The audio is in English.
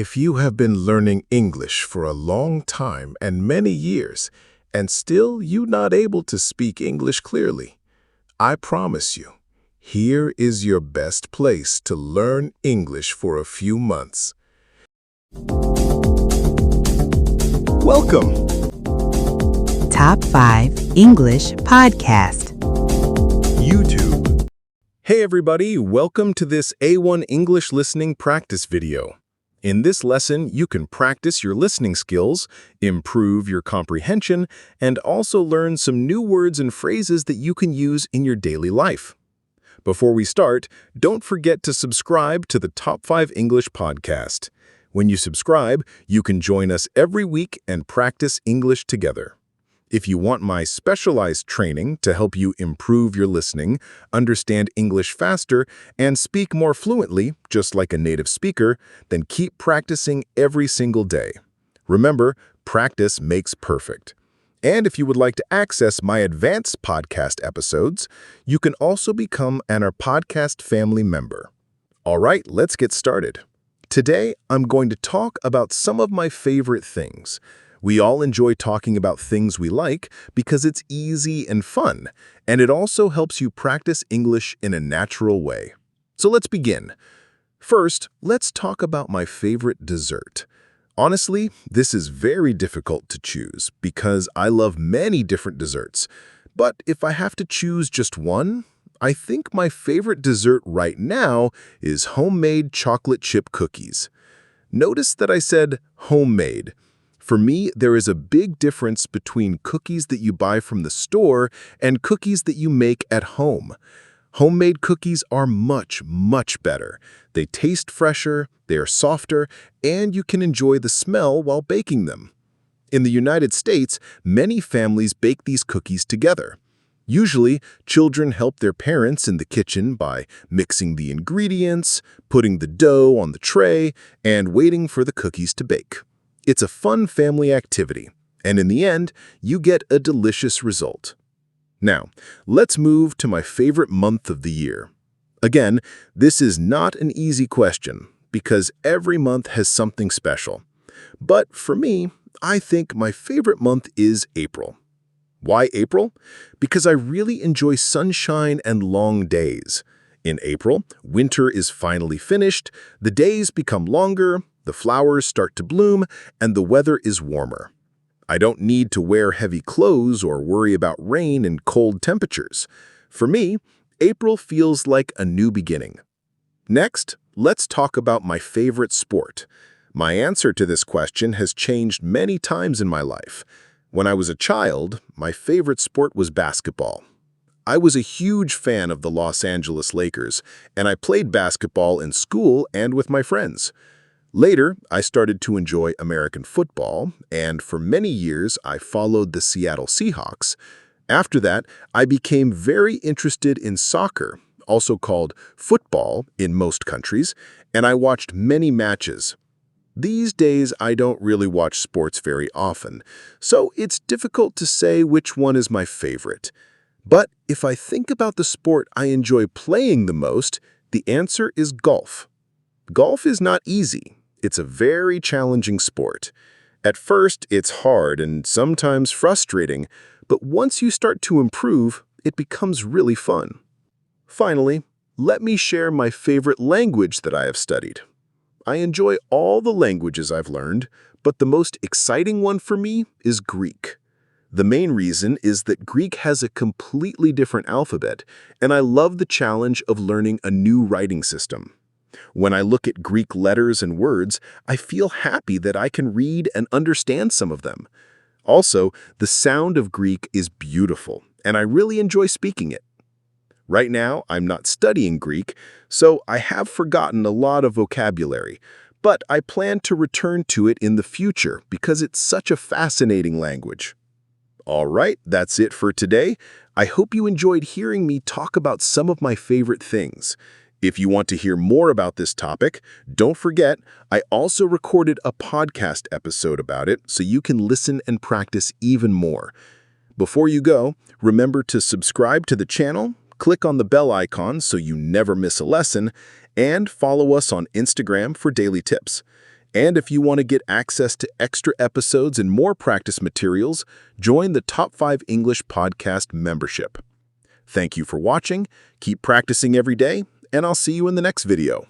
If you have been learning English for a long time and many years, and still you're not able to speak English clearly, I promise you, here is your best place to learn English for a few months. Welcome! Top 5 English Podcast. YouTube. Hey everybody, welcome to this A1 English listening practice video. In this lesson, you can practice your listening skills, improve your comprehension, and also learn some new words and phrases that you can use in your daily life. Before we start, don't forget to subscribe to the Top 5 English podcast. When you subscribe, you can join us every week and practice English together. If you want my specialized training to help you improve your listening, understand English faster, and speak more fluently, just like a native speaker, then keep practicing every single day. Remember, practice makes perfect. And if you would like to access my advanced podcast episodes, you can also become our podcast family member. All right, let's get started. Today, I'm going to talk about some of my favorite things. We all enjoy talking about things we like because it's easy and fun, and it also helps you practice English in a natural way. So let's begin. First, let's talk about my favorite dessert. Honestly, this is very difficult to choose because I love many different desserts. But if I have to choose just one, I think my favorite dessert right now is homemade chocolate chip cookies. Notice that I said homemade. For me, there is a big difference between cookies that you buy from the store and cookies that you make at home. Homemade cookies are much, much better. They taste fresher, they are softer, and you can enjoy the smell while baking them. In the United States, many families bake these cookies together. Usually, children help their parents in the kitchen by mixing the ingredients, putting the dough on the tray, and waiting for the cookies to bake. It's a fun family activity, and in the end, you get a delicious result. Now, let's move to my favorite month of the year. Again, this is not an easy question because every month has something special. But for me, I think my favorite month is April. Why April? Because I really enjoy sunshine and long days. In April, winter is finally finished, the days become longer, the flowers start to bloom, and the weather is warmer. I don't need to wear heavy clothes or worry about rain and cold temperatures. For me, April feels like a new beginning. Next, let's talk about my favorite sport. My answer to this question has changed many times in my life. When I was a child, my favorite sport was basketball. I was a huge fan of the Los Angeles Lakers, and I played basketball in school and with my friends. Later, I started to enjoy American football, and for many years, I followed the Seattle Seahawks. After that, I became very interested in soccer, also called football in most countries, and I watched many matches. These days, I don't really watch sports very often, so it's difficult to say which one is my favorite. But if I think about the sport I enjoy playing the most, the answer is golf. Golf is not easy. It's a very challenging sport. At first, it's hard and sometimes frustrating, but once you start to improve, it becomes really fun. Finally, let me share my favorite language that I have studied. I enjoy all the languages I've learned, but the most exciting one for me is Greek. The main reason is that Greek has a completely different alphabet, and I love the challenge of learning a new writing system. When I look at Greek letters and words, I feel happy that I can read and understand some of them. Also, the sound of Greek is beautiful, and I really enjoy speaking it. Right now, I'm not studying Greek, so I have forgotten a lot of vocabulary, but I plan to return to it in the future because it's such a fascinating language. All right, that's it for today. I hope you enjoyed hearing me talk about some of my favorite things. If you want to hear more about this topic, don't forget, I also recorded a podcast episode about it so you can listen and practice even more. Before you go, remember to subscribe to the channel, click on the bell icon so you never miss a lesson, and follow us on Instagram for daily tips. And if you want to get access to extra episodes and more practice materials, join the Top 5 English Podcast membership. Thank you for watching, keep practicing every day, and I'll see you in the next video.